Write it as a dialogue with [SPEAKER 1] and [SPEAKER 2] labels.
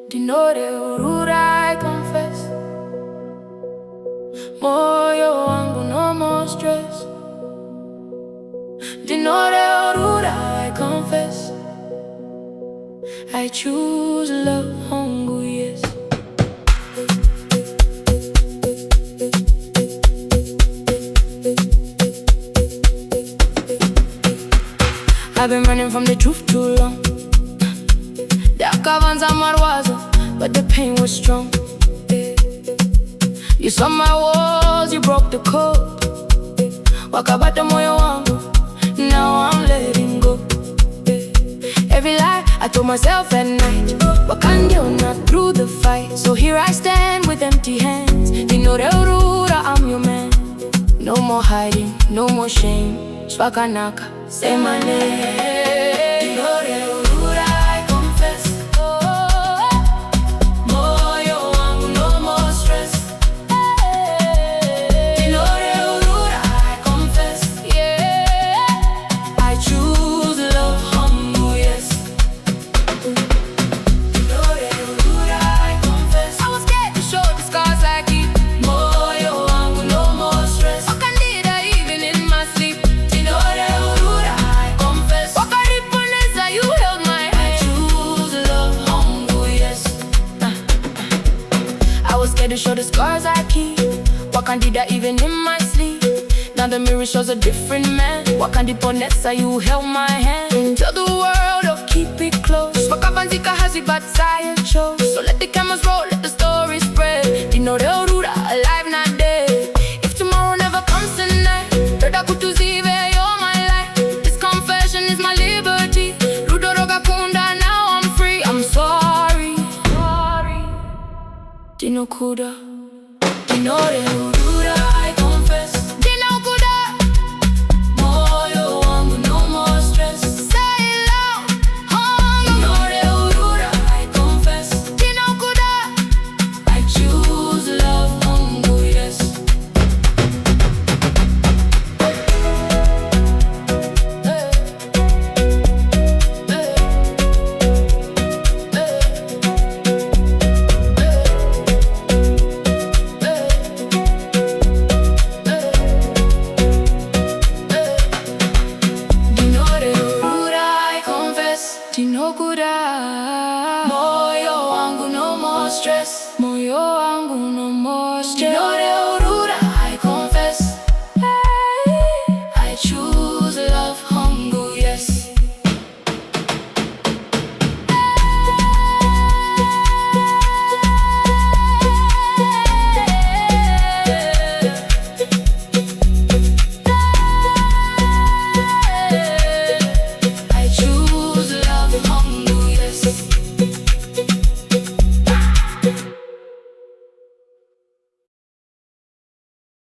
[SPEAKER 1] Ndinoreurura, I confess. Moyo wangu no more stress. Ndinoreurura, I confess. I choose love, hongu, yes. I've been running from the truth too long. Dakavanza marwaza, but the pain was strong. You saw my walls, you broke the code. Wakabata moyo wangu, now I'm letting go. Every lie I told myself at night, wakandiona through the fight. So here I stand with empty hands. Ndinoreurura, I'm your man. No more hiding, no more shame. Swakanaka, say my name. Ndinoreurura, I confess. Moyo wangu no more stress. Ndinoreurura, I confess. Yeah, I choose love, humble, yes. Ndinoreurura, I confess. I was scared to show the scars I keep. Moyo wangu no more stress. Wakandida even in my sleep. Ndinoreurura, I confess. Wakariponeza, you held my hand. I choose love, humble, yes. I was scared to show the scars I keep. Wakandida even in my sleep. Now the mirror shows a different man. Wakandiponeza, you held my hand. Tell the world of keep it close. Wakavanzika hazi but science shows. So let the cameras roll, let the story spread. Ndinoreurura, alive not dead. If tomorrow never comes tonight, Reda kutuzive, you're my life. This confession is my liberty. Rudoroga kunda, now I'm free. I'm sorry. Ndinokuda, Ndinoreurura, I confess. Ndinokuda, moyo wangu no more stress. Say it loud, Ndinoreurura, I confess. Ndinokuda, I choose love, hongu, yes. Ndinoreurura, I confess. Ndinokuda.